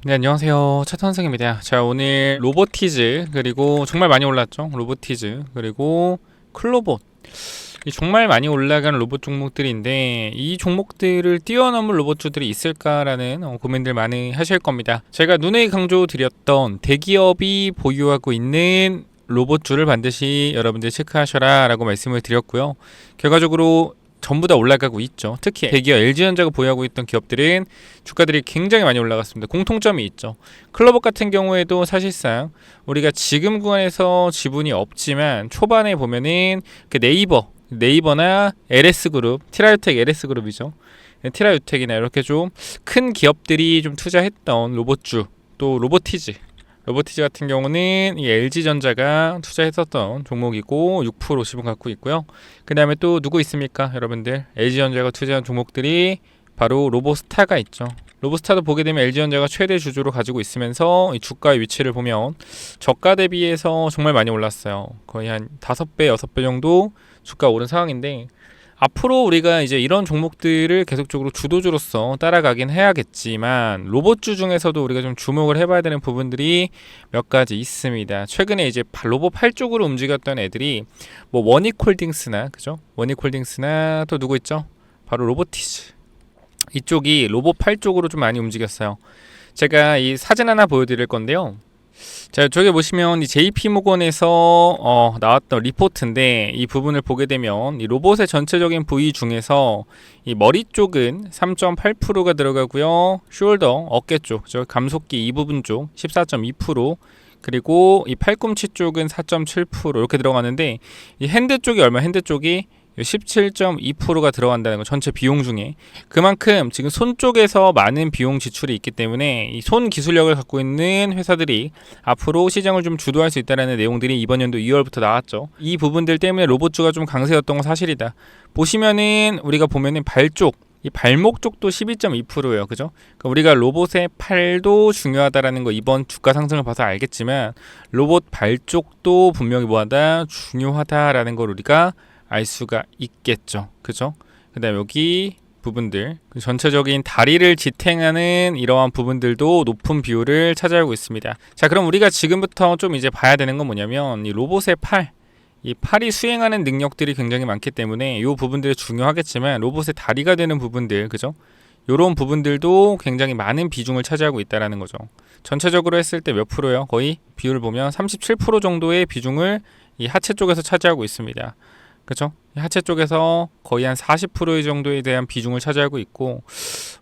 네, 안녕하세요. 차선생입니다. 자, 오늘 로보티즈, 그리고 정말 많이 올랐죠? 로보티즈, 그리고 클로봇. 이 정말 많이 올라간 로봇 종목들인데 이 종목들을 뛰어넘을 로봇주들이 있을까라는 고민들 많이 하실 겁니다. 제가 눈에 강조드렸던 대기업이 보유하고 있는 로봇주를 반드시 여러분들 체크하셔라 라고 말씀을 드렸고요. 결과적으로 전부 다 올라가고 있죠. 특히 대기업 LG전자가 보유하고 있던 기업들은 주가들이 굉장히 많이 올라갔습니다. 공통점이 있죠. 클로버 같은 경우에도 사실상 우리가 지금 구간에서 지분이 없지만 초반에 보면은 그 네이버나 LS그룹, 티라유텍 LS그룹이죠. 티라유텍이나 이렇게 좀 큰 기업들이 좀 투자했던 로봇주, 또 로보티즈 같은 경우는 이 LG전자가 투자했었던 종목이고 6% 지분 갖고 있고요. 그 다음에 또 누구 있습니까? 여러분들 LG전자가 투자한 종목들이 바로 로보스타가 있죠. 로보스타도 보게 되면 LG전자가 최대 주주로 가지고 있으면서 이 주가의 위치를 보면 저가 대비해서 정말 많이 올랐어요. 거의 한 5배, 6배 정도 주가 오른 상황인데 앞으로 우리가 이제 이런 종목들을 계속적으로 주도주로서 따라가긴 해야겠지만 로봇주 중에서도 우리가 좀 주목을 해봐야 되는 부분들이 몇 가지 있습니다. 최근에 이제 로봇 8 쪽으로 움직였던 애들이 뭐 원익홀딩스나 그죠? 원익홀딩스나 또 누구 있죠? 바로 로보티즈. 이쪽이 로봇 8 쪽으로 좀 많이 움직였어요. 제가 이 사진 하나 보여드릴 건데요. 자, 저기 보시면 이 JP모건에서 나왔던 리포트인데 이 부분을 보게 되면 이 로봇의 전체적인 부위 중에서 이 머리 쪽은 3.8%가 들어가고요. 숄더, 어깨 쪽, 저 감속기 이 부분 쪽 14.2%, 그리고 이 팔꿈치 쪽은 4.7% 이렇게 들어가는데 이 핸드 쪽이 얼마? 핸드 쪽이 17.2%가 들어간다는 거, 전체 비용 중에. 그만큼 지금 손 쪽에서 많은 비용 지출이 있기 때문에 이 손 기술력을 갖고 있는 회사들이 앞으로 시장을 좀 주도할 수 있다는 내용들이 이번 연도 2월부터 나왔죠. 이 부분들 때문에 로봇주가 좀 강세였던 건 사실이다. 보시면은 우리가 보면은 발 쪽, 이 발목 쪽도 12.2%예요. 그죠? 그러니까 우리가 로봇의 팔도 중요하다라는 거 이번 주가 상승을 봐서 알겠지만 로봇 발 쪽도 분명히 뭐하다? 중요하다라는 걸 우리가 알 수가 있겠죠. 그죠? 그 다음에 여기 부분들, 전체적인 다리를 지탱하는 이러한 부분들도 높은 비율을 차지하고 있습니다. 자, 그럼 우리가 지금부터 좀 이제 봐야 되는 건 뭐냐면 이 로봇의 이 팔이 수행하는 능력들이 굉장히 많기 때문에 이 부분들이 중요하겠지만 로봇의 다리가 되는 부분들, 그죠? 이런 부분들도 굉장히 많은 비중을 차지하고 있다라는 거죠. 전체적으로 했을 때 몇 프로요? 거의 비율을 보면 37% 정도의 비중을 이 하체 쪽에서 차지하고 있습니다. 그렇죠? 하체 쪽에서 거의 한 40% 정도에 대한 비중을 차지하고 있고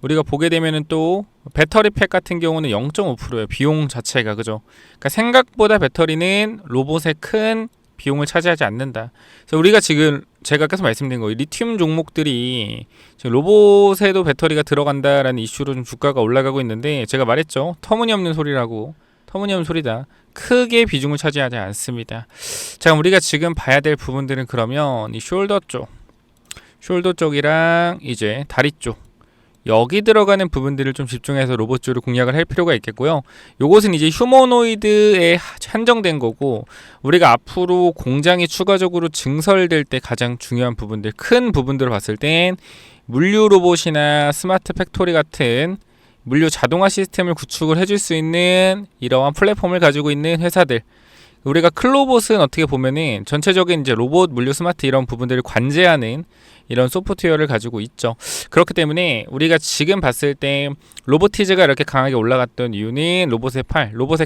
우리가 보게 되면은 또 배터리 팩 같은 경우는 0.5%예요. 비용 자체가 그죠? 그러니까 생각보다 배터리는 로봇의 큰 비용을 차지하지 않는다. 그래서 우리가 지금 제가 계속 말씀드린 거예요. 리튬 종목들이 지금 로봇에도 배터리가 들어간다라는 이슈로 좀 주가가 올라가고 있는데 제가 말했죠. 터무니없는 소리라고. 터무니없는 소리다. 크게 비중을 차지하지 않습니다. 자, 우리가 지금 봐야 될 부분들은 그러면 이 숄더 쪽이랑 이제 다리 쪽 여기 들어가는 부분들을 좀 집중해서 로봇주를 공략을 할 필요가 있겠고요. 요것은 이제 휴머노이드에 한정된 거고 우리가 앞으로 공장이 추가적으로 증설될 때 가장 중요한 부분들, 큰 부분들을 봤을 땐 물류 로봇이나 스마트 팩토리 같은 물류 자동화 시스템을 구축을 해줄 수 있는 이러한 플랫폼을 가지고 있는 회사들, 우리가 클로봇은 어떻게 보면은 전체적인 이제 로봇, 물류, 스마트 이런 부분들을 관제하는 이런 소프트웨어를 가지고 있죠. 그렇기 때문에 우리가 지금 봤을 때 로보티즈가 이렇게 강하게 올라갔던 이유는 로봇의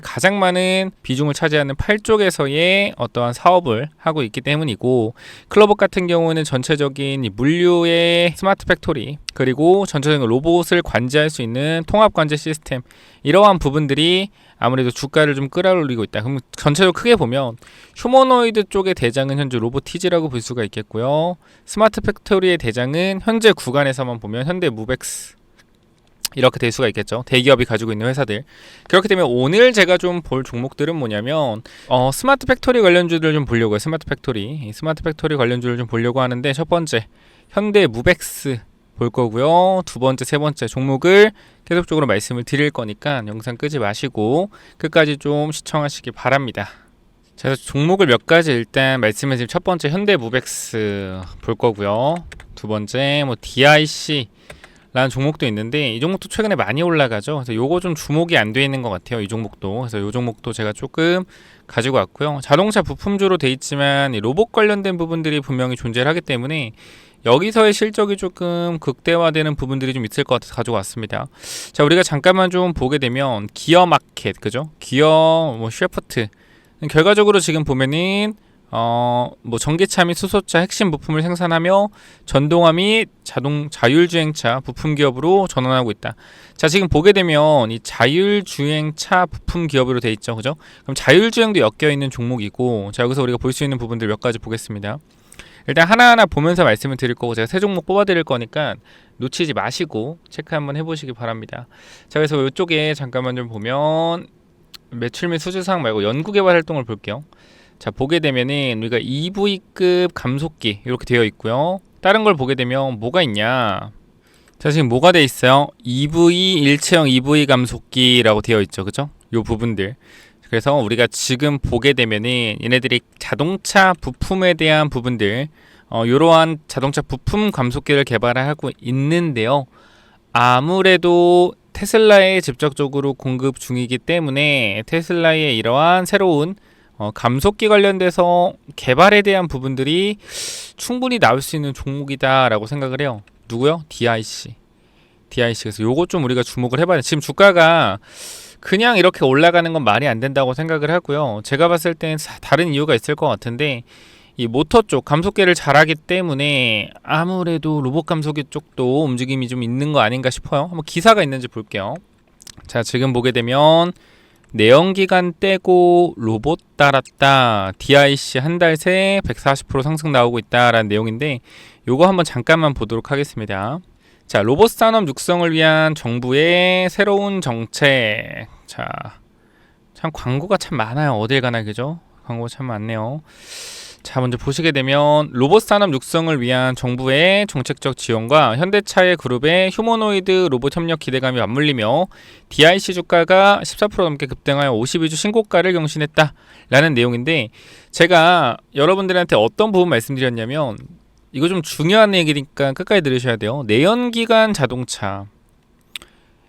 가장 많은 비중을 차지하는 팔 쪽에서의 어떠한 사업을 하고 있기 때문이고, 클로봇 같은 경우는 전체적인 물류의 스마트 팩토리, 그리고 전체적인 로봇을 관제할 수 있는 통합 관제 시스템, 이러한 부분들이 아무래도 주가를 좀 끌어올리고 있다. 그럼 전체적으로 크게 보면 휴머노이드 쪽의 대장은 현재 로보티즈라고 볼 수가 있겠고요. 스마트 팩토리의 대장은 현재 구간에서만 보면 현대무벡스 이렇게 될 수가 있겠죠. 대기업이 가지고 있는 회사들. 그렇기 때문에 오늘 제가 좀 볼 종목들은 뭐냐면 스마트 팩토리 관련주들을 좀 보려고요. 스마트 팩토리 관련주를 좀 보려고 하는데 첫 번째 현대무벡스 볼 거고요. 두 번째, 세 번째 종목을 계속적으로 말씀을 드릴 거니까 영상 끄지 마시고 끝까지 좀 시청하시기 바랍니다. 자, 종목을 몇 가지 일단 말씀을 드리면 첫 번째 현대무벡스 볼 거고요. 두 번째 DIC 라는 종목도 있는데 이 종목도 최근에 많이 올라가죠. 그래서 요거 좀 주목이 안 돼 있는 것 같아요. 이 종목도. 그래서 요 종목도 제가 조금 가지고 왔고요. 자동차 부품주로 돼 있지만 이 로봇 관련된 부분들이 분명히 존재를 하기 때문에 여기서의 실적이 조금 극대화되는 부분들이 좀 있을 것 같아서 가지고 왔습니다. 자, 우리가 잠깐만 좀 보게 되면 기어 마켓, 그죠? 기어 셰프트. 결과적으로 지금 보면은 전기차 및 수소차 핵심 부품을 생산하며 전동화 및 자율주행차 부품 기업으로 전환하고 있다. 자, 지금 보게 되면 이 자율주행차 부품 기업으로 돼 있죠, 그죠? 그럼 자율주행도 엮여 있는 종목이고, 자, 여기서 우리가 볼 수 있는 부분들 몇 가지 보겠습니다. 일단 하나하나 보면서 말씀을 드릴 거고, 제가 세 종목 뽑아 드릴 거니까 놓치지 마시고 체크 한번 해보시기 바랍니다. 자, 그래서 이쪽에 잠깐만 좀 보면 매출 및 수주사항 말고 연구개발 활동을 볼게요. 자, 보게 되면은 우리가 EV급 감속기 이렇게 되어 있고요. 다른 걸 보게 되면 뭐가 있냐? 자, 지금 뭐가 돼 있어요? EV 일체형 EV 감속기라고 되어 있죠, 그죠? 요 부분들. 그래서 우리가 지금 보게 되면은 얘네들이 자동차 부품에 대한 부분들, 이러한 자동차 부품 감속기를 개발하고 있는데요. 아무래도 테슬라에 직접적으로 공급 중이기 때문에 테슬라의 이러한 새로운 감속기 관련돼서 개발에 대한 부분들이 충분히 나올 수 있는 종목이다라고 생각을 해요. 누구요? DIC. 그래서 요거 좀 우리가 주목을 해봐야 돼. 지금 주가가 그냥 이렇게 올라가는 건 말이 안 된다고 생각을 하고요. 제가 봤을 땐 다른 이유가 있을 것 같은데 이 모터 쪽 감속기를 잘하기 때문에 아무래도 로봇 감속기 쪽도 움직임이 좀 있는 거 아닌가 싶어요. 한번 기사가 있는지 볼게요. 자, 지금 보게 되면 내연기관 떼고 로봇 달았다. DIC 한 달 새 140% 상승 나오고 있다라는 내용인데 요거 한번 잠깐만 보도록 하겠습니다. 자, 로봇 산업 육성을 위한 정부의 새로운 정책. 자, 참 광고가 참 많아요. 어딜 가나, 그죠? 광고가 참 많네요. 자, 먼저 보시게 되면 로봇 산업 육성을 위한 정부의 정책적 지원과 현대차의 그룹의 휴머노이드 로봇 협력 기대감이 맞물리며 DIC 주가가 14% 넘게 급등하여 52주 신고가를 경신했다 라는 내용인데, 제가 여러분들한테 어떤 부분 말씀드렸냐면 이거 좀 중요한 얘기니까 끝까지 들으셔야 돼요. 내연기관 자동차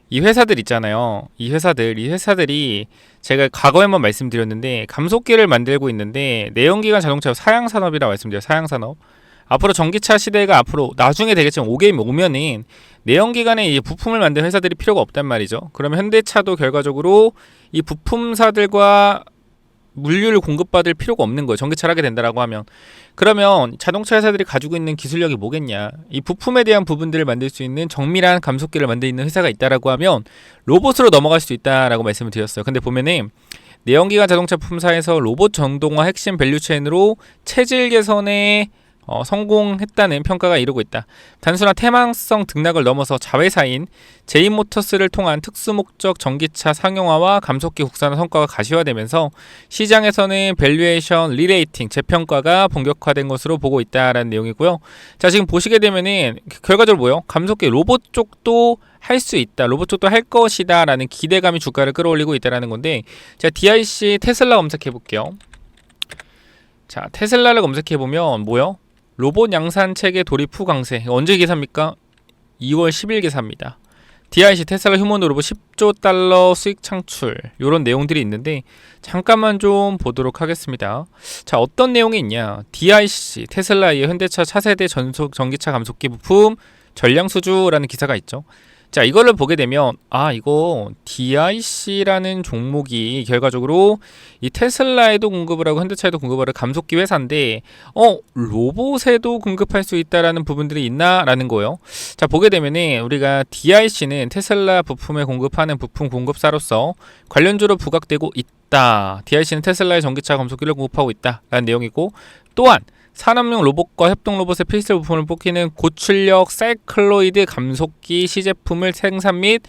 이 회사들 있잖아요. 이 회사들이 제가 과거에 한번 말씀드렸는데 감속기를 만들고 있는데 내연기관 자동차 사양산업이라고 말씀드려요. 사양산업. 앞으로 전기차 시대가 앞으로 나중에 되겠지만 오면은 내연기관에 이 부품을 만드는 회사들이 필요가 없단 말이죠. 그러면 현대차도 결과적으로 이 부품사들과 물류를 공급받을 필요가 없는 거예요. 전기차를 하게 된다라고 하면. 그러면 자동차 회사들이 가지고 있는 기술력이 뭐겠냐? 이 부품에 대한 부분들을 만들 수 있는 정밀한 감속기를 만드는 회사가 있다라고 하면 로봇으로 넘어갈 수 있다라고 말씀을 드렸어요. 근데 보면은 내연기관 자동차 부품사에서 로봇 전동화 핵심 밸류체인으로 체질 개선에 성공했다는 평가가 이루고 있다. 단순한 태망성 등락을 넘어서 자회사인 제인모터스를 통한 특수목적 전기차 상용화와 감속기 국산화 성과가 가시화되면서 시장에서는 밸류에이션 리레이팅 재평가가 본격화된 것으로 보고 있다라는 내용이고요. 자, 지금 보시게 되면은 결과적으로 뭐예요? 감속기 로봇 쪽도 할 수 있다. 로봇 쪽도 할 것이다 라는 기대감이 주가를 끌어올리고 있다라는 건데, 자, DIC 테슬라 검색해 볼게요. 자, 테슬라를 검색해 보면 뭐요? 로봇 양산 체계 돌입 후 강세. 언제 기사입니까? 2월 10일 기사입니다. DIC 테슬라 휴머노 로봇 10조 달러 수익 창출. 요런 내용들이 있는데 잠깐만 좀 보도록 하겠습니다. 자, 어떤 내용이 있냐? DIC 테슬라의 현대차 차세대 전속 전기차 감속기 부품 전량 수주라는 기사가 있죠. 자, 이거를 보게 되면 이거 DIC라는 종목이 결과적으로 이 테슬라에도 공급을 하고 현대차에도 공급을 하는 감속기 회사인데 로봇에도 공급할 수 있다라는 부분들이 있나라는 거예요. 자, 보게 되면은 우리가 DIC는 테슬라 부품에 공급하는 부품 공급사로서 관련주로 부각되고 있다. DIC는 테슬라의 전기차 감속기를 공급하고 있다라는 내용이고, 또한 산업용 로봇과 협동 로봇의 필수 부품을 뽑히는 고출력 사이클로이드 감속기 시제품을 생산 및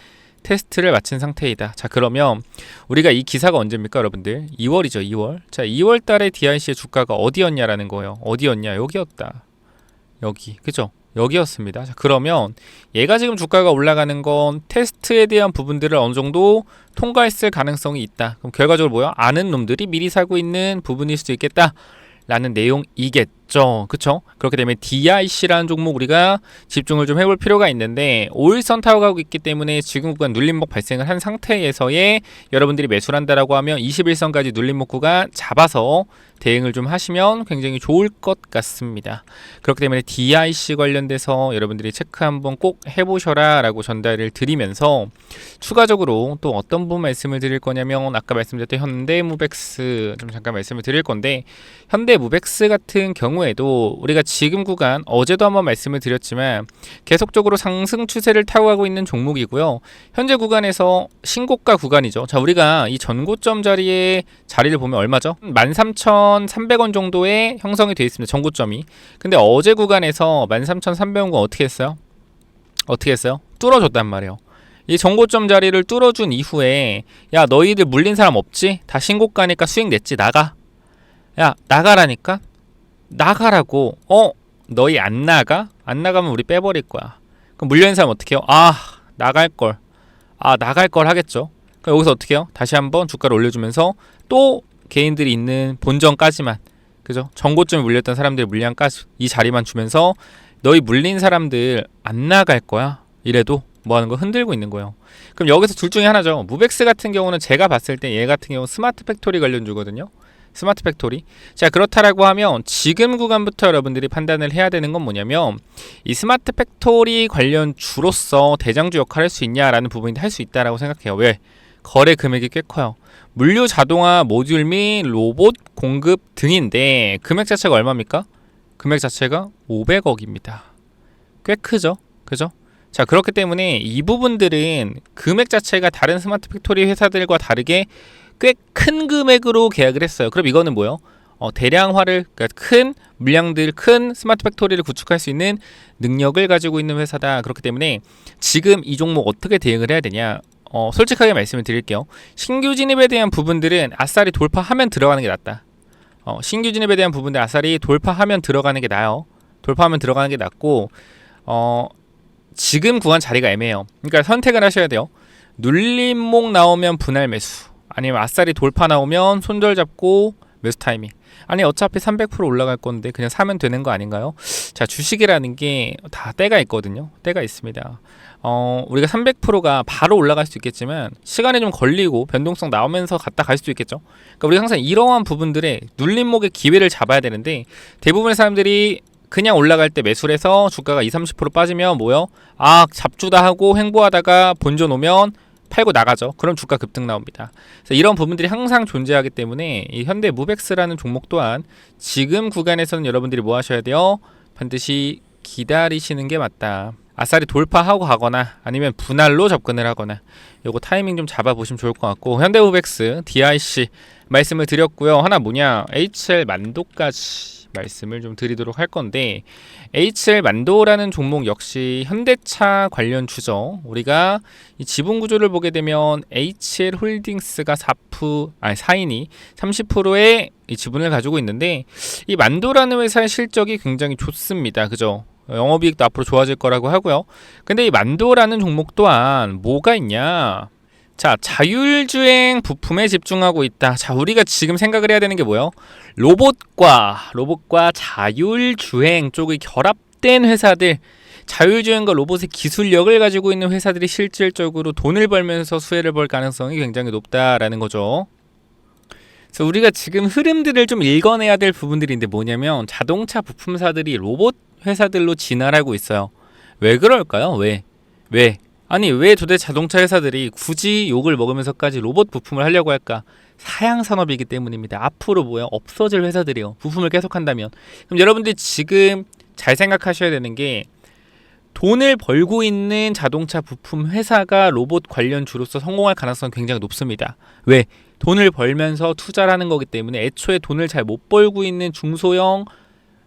테스트를 마친 상태이다. 자, 그러면 우리가 이 기사가 언제입니까, 여러분들? 2월이죠, 2월. 자, 2월 달에 DIC의 주가가 어디였냐라는 거예요. 어디였냐? 여기였다. 여기. 그죠? 여기였습니다. 자, 그러면 얘가 지금 주가가 올라가는 건 테스트에 대한 부분들을 어느 정도 통과했을 가능성이 있다. 그럼 결과적으로 뭐야? 아는 놈들이 미리 사고 있는 부분일 수도 있겠다. 라는 내용이겠죠. 맞죠. 그쵸? 그렇기 때문에 DIC라는 종목 우리가 집중을 좀 해볼 필요가 있는데 5일선 타고 가고 있기 때문에 지금 구간 눌림목 발생을 한 상태에서의 여러분들이 매수를 한다라고 하면 21선까지 눌림목 구간 잡아서 대응을 좀 하시면 굉장히 좋을 것 같습니다. 그렇기 때문에 DIC 관련돼서 여러분들이 체크 한번 꼭 해보셔라 라고 전달을 드리면서 추가적으로 또 어떤 부분 말씀을 드릴 거냐면 아까 말씀드렸던 현대무벡스 좀 잠깐 말씀을 드릴 건데 현대무벡스 같은 경우에도 우리가 지금 구간 어제도 한번 말씀을 드렸지만 계속적으로 상승 추세를 타고 가고 있는 종목이고요. 현재 구간에서 신고가 구간이죠. 자, 우리가 이 전고점 자리에 자리를 보면 얼마죠? 13,300원 정도에 형성이 되어 있습니다. 전고점이. 근데 어제 구간에서 13,300원과 어떻게 했어요? 어떻게 했어요? 뚫어줬단 말이에요. 이 전고점 자리를 뚫어준 이후에 야 너희들 물린 사람 없지? 다 신고가니까 수익 냈지 나가. 야 나가라니까? 나가라고. 너희 안 나가? 안 나가면 우리 빼버릴 거야. 그럼 물려있는 사람 어떻게 해요? 나갈걸. 나갈걸 하겠죠. 그럼 여기서 어떻게 해요? 다시 한번 주가를 올려주면서 또 개인들이 있는 본전까지만, 그죠? 전고점에 물렸던 사람들의 물량까지 이 자리만 주면서 너희 물린 사람들 안 나갈 거야. 이래도 뭐 하는 거 흔들고 있는 거예요. 그럼 여기서 둘 중에 하나죠. 무벡스 같은 경우는 제가 봤을 때 얘 같은 경우 스마트 팩토리 관련주거든요. 스마트 팩토리. 자, 그렇다라고 하면 지금 구간부터 여러분들이 판단을 해야 되는 건 뭐냐면 이 스마트 팩토리 관련 주로서 대장주 역할을 할 수 있냐라는 부분인데 할 수 있다라고 생각해요. 왜? 거래 금액이 꽤 커요. 물류 자동화 모듈 및 로봇 공급 등인데 금액 자체가 얼마입니까? 금액 자체가 500억입니다. 꽤 크죠? 그죠? 자, 그렇기 때문에 이 부분들은 금액 자체가 다른 스마트 팩토리 회사들과 다르게 꽤 큰 금액으로 계약을 했어요. 그럼 이거는 뭐예요? 대량화를, 그러니까 큰 물량들, 큰 스마트 팩토리를 구축할 수 있는 능력을 가지고 있는 회사다. 그렇기 때문에 지금 이 종목 어떻게 대응을 해야 되냐? 솔직하게 말씀을 드릴게요. 신규 진입에 대한 부분들은 아싸리 돌파하면 들어가는 게 낫다. 신규 진입에 대한 부분들 아싸리 돌파하면 들어가는 게 나아요. 돌파하면 들어가는 게 낫고, 지금 구간 자리가 애매해요. 그러니까 선택을 하셔야 돼요. 눌림목 나오면 분할 매수, 아니면 아싸리 돌파 나오면 손절 잡고 매수 타이밍. 아니 어차피 300% 올라갈 건데 그냥 사면 되는 거 아닌가요? 자, 주식이라는 게 다 때가 있거든요. 때가 있습니다. 우리가 300%가 바로 올라갈 수 있겠지만 시간이 좀 걸리고 변동성 나오면서 갔다 갈 수도 있겠죠. 그러니까 우리가 항상 이러한 부분들에 눌림목의 기회를 잡아야 되는데 대부분의 사람들이 그냥 올라갈 때 매수를 해서 주가가 20-30% 빠지면 뭐요? 잡주다 하고 횡보하다가 본전 오면 팔고 나가죠. 그럼 주가 급등 나옵니다. 그래서 이런 부분들이 항상 존재하기 때문에 이 현대무벡스라는 종목 또한 지금 구간에서는 여러분들이 뭐 하셔야 돼요? 반드시 기다리시는 게 맞다. 아싸리 돌파하고 가거나 아니면 분할로 접근을 하거나 요거 타이밍 좀 잡아보시면 좋을 것 같고, 현대무벡스 DIC 말씀을 드렸고요. 하나 뭐냐, HL 만도까지 말씀을 좀 드리도록 할 건데, HL 만도라는 종목 역시 현대차 관련 주죠. 우리가 이 지분 구조를 보게 되면 HL 홀딩스가 4인이 30%의 이 지분을 가지고 있는데 이 만도라는 회사의 실적이 굉장히 좋습니다. 그죠? 영업이익도 앞으로 좋아질 거라고 하고요. 근데 이 만도라는 종목 또한 뭐가 있냐? 자, 자율주행 부품에 집중하고 있다. 자, 우리가 지금 생각을 해야 되는 게 뭐예요? 로봇과 자율주행 쪽이 결합된 회사들, 자율주행과 로봇의 기술력을 가지고 있는 회사들이 실질적으로 돈을 벌면서 수혜를 벌 가능성이 굉장히 높다라는 거죠. 그래서 우리가 지금 흐름들을 좀 읽어내야 될 부분들인데 뭐냐면 자동차 부품사들이 로봇 회사들로 진화하고 있어요. 왜 그럴까요? 왜? 아니 왜 도대체 자동차 회사들이 굳이 욕을 먹으면서까지 로봇 부품을 하려고 할까? 사양 산업이기 때문입니다. 앞으로 뭐야? 없어질 회사들이요. 부품을 계속한다면. 그럼 여러분들이 지금 잘 생각하셔야 되는 게 돈을 벌고 있는 자동차 부품 회사가 로봇 관련주로서 성공할 가능성이 굉장히 높습니다. 왜? 돈을 벌면서 투자를 하는 거기 때문에 애초에 돈을 잘 못 벌고 있는 중소형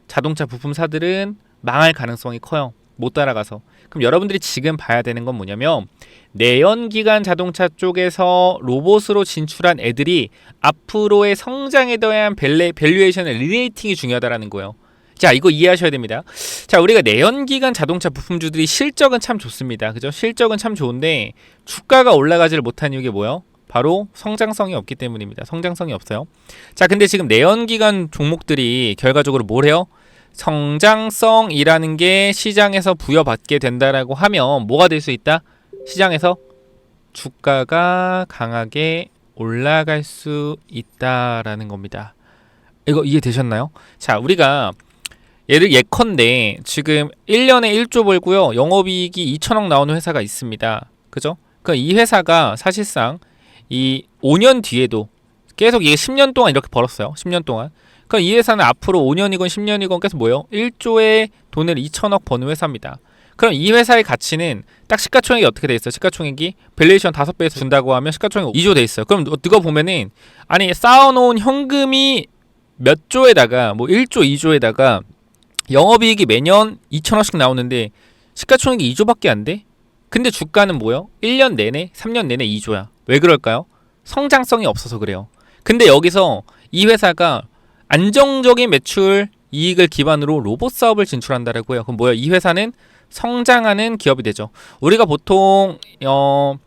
자동차 부품사들은 망할 가능성이 커요. 못 따라가서. 그럼 여러분들이 지금 봐야 되는 건 뭐냐면 내연기관 자동차 쪽에서 로봇으로 진출한 애들이 앞으로의 성장에 대한 밸류에이션의 리레이팅이 중요하다라는 거예요. 자, 이거 이해하셔야 됩니다. 자, 우리가 내연기관 자동차 부품주들이 실적은 참 좋습니다. 그죠? 실적은 참 좋은데 주가가 올라가지를 못한 이유가 뭐예요? 바로 성장성이 없기 때문입니다. 성장성이 없어요. 자, 근데 지금 내연기관 종목들이 결과적으로 뭘 해요? 성장성이라는 게 시장에서 부여받게 된다라고 하면 뭐가 될 수 있다? 시장에서 주가가 강하게 올라갈 수 있다라는 겁니다. 이거 이해되셨나요? 자, 우리가 예컨대 지금 1년에 1조 벌고요. 영업이익이 2천억 나오는 회사가 있습니다. 그죠? 그러니까 이 회사가 사실상 이 5년 뒤에도 계속 이게 10년 동안 이렇게 벌었어요. 10년 동안. 그럼 이 회사는 앞으로 5년이건 10년이건 계속 뭐예요? 1조의 돈을 2천억 버는 회사입니다. 그럼 이 회사의 가치는 딱 시가총액이 어떻게 돼 있어요? 시가총액이 밸류에이션 5배에서 준다고 하면 시가총액 2조 돼 있어요. 그럼 누가 보면은 아니 쌓아놓은 현금이 몇 조에다가 뭐 1조, 2조에다가 영업이익이 매년 2천억씩 나오는데 시가총액이 2조밖에 안 돼? 근데 주가는 뭐예요? 1년 내내, 3년 내내 2조야. 왜 그럴까요? 성장성이 없어서 그래요. 근데 여기서 이 회사가 안정적인 매출 이익을 기반으로 로봇 사업을 진출한다라고 해요. 그럼 뭐예요? 이 회사는 성장하는 기업이 되죠. 우리가 보통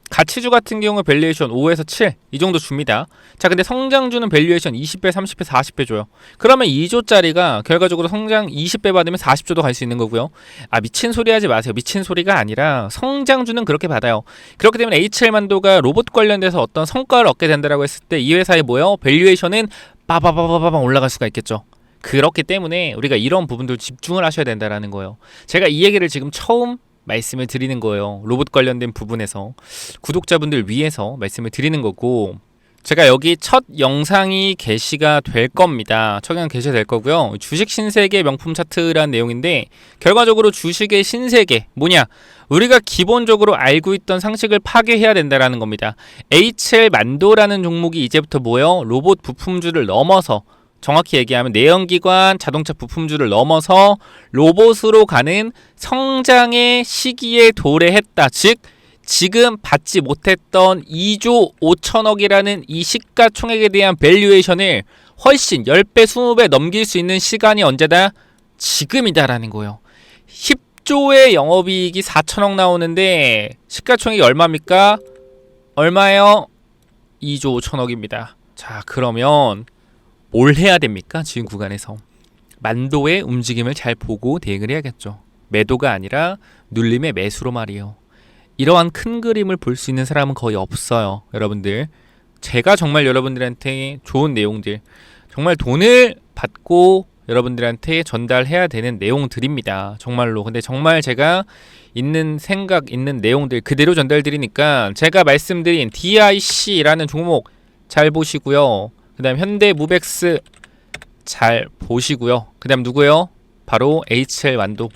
가치주 같은 경우 밸류에이션 5에서 7 이 정도 줍니다. 자, 근데 성장주는 밸류에이션 20배, 30배, 40배 줘요. 그러면 2조짜리가 결과적으로 성장 20배 받으면 40조도 갈 수 있는 거고요. 아, 미친 소리 하지 마세요. 미친 소리가 아니라 성장주는 그렇게 받아요. 그렇기 때문에 HL만도가 로봇 관련돼서 어떤 성과를 얻게 된다라고 했을 때 이 회사의 뭐예요? 밸류에이션은 빠바바바바방 올라갈 수가 있겠죠. 그렇기 때문에 우리가 이런 부분들 집중을 하셔야 된다라는 거예요. 제가 이 얘기를 지금 처음 말씀을 드리는 거예요. 로봇 관련된 부분에서 구독자분들 위해서 말씀을 드리는 거고, 제가 여기 첫 영상이 게시가 될 겁니다. 첫 영상 게시가 될 거고요. 주식 신세계 명품 차트라는 내용인데, 결과적으로 주식의 신세계 뭐냐? 우리가 기본적으로 알고 있던 상식을 파괴해야 된다라는 겁니다. HL만도라는 종목이 이제부터 뭐예요? 로봇 부품주를 넘어서, 정확히 얘기하면 내연기관 자동차 부품주를 넘어서 로봇으로 가는 성장의 시기에 도래했다. 즉 지금 받지 못했던 2조 5천억이라는 이 시가총액에 대한 밸류에이션을 훨씬 10배, 20배 넘길 수 있는 시간이 언제다? 지금이다라는 거예요. 10조의 영업이익이 4천억 나오는데 시가총액이 얼마입니까? 얼마예요? 2조 5천억입니다. 자, 그러면 뭘 해야 됩니까? 지금 구간에서 만도의 움직임을 잘 보고 대응을 해야겠죠. 매도가 아니라 눌림의 매수로 말이에요. 이러한 큰 그림을 볼 수 있는 사람은 거의 없어요. 여러분들, 제가 정말 여러분들한테 좋은 내용들, 정말 돈을 받고 여러분들한테 전달해야 되는 내용들입니다. 정말로. 근데 정말 제가 있는 생각, 있는 내용들 그대로 전달드리니까 제가 말씀드린 DIC라는 종목 잘 보시고요. 그 다음 현대무벡스 잘 보시고요. 그 다음 누구요? 바로 HL만도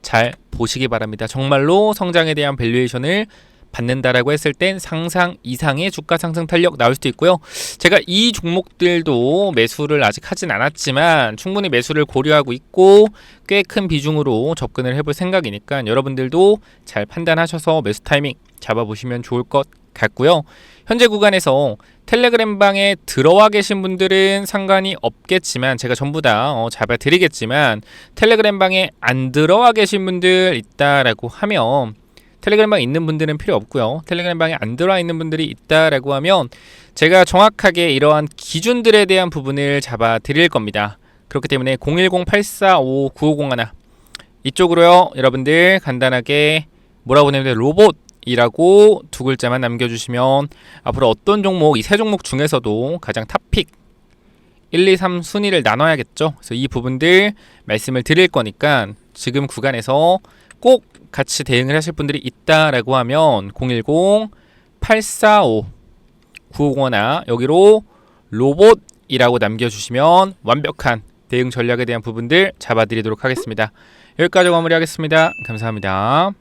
잘 보시기 바랍니다. 정말로 성장에 대한 밸류에이션을 받는다라고 했을 땐 상상 이상의 주가 상승 탄력 나올 수도 있고요. 제가 이 종목들도 매수를 아직 하진 않았지만 충분히 매수를 고려하고 있고 꽤 큰 비중으로 접근을 해볼 생각이니까 여러분들도 잘 판단하셔서 매수 타이밍 잡아보시면 좋을 것 같고요. 현재 구간에서 텔레그램 방에 들어와 계신 분들은 상관이 없겠지만 제가 전부 다 잡아드리겠지만 텔레그램 방에 안 들어와 계신 분들 있다라고 하면 텔레그램 방에 있는 분들은 필요 없고요. 텔레그램 방에 안 들어와 있는 분들이 있다라고 하면 제가 정확하게 이러한 기준들에 대한 부분을 잡아 드릴 겁니다. 그렇기 때문에 010-845-9501 이쪽으로요. 여러분들 간단하게 뭐라고 보내면 로봇이라고 두 글자만 남겨주시면 앞으로 어떤 종목, 이 세 종목 중에서도 가장 탑픽 1, 2, 3 순위를 나눠야겠죠. 그래서 이 부분들 말씀을 드릴 거니까 지금 구간에서 꼭 같이 대응을 하실 분들이 있다라고 하면 010-845-9501 여기로 로봇이라고 남겨주시면 완벽한 대응 전략에 대한 부분들 잡아드리도록 하겠습니다. 여기까지 마무리하겠습니다. 감사합니다.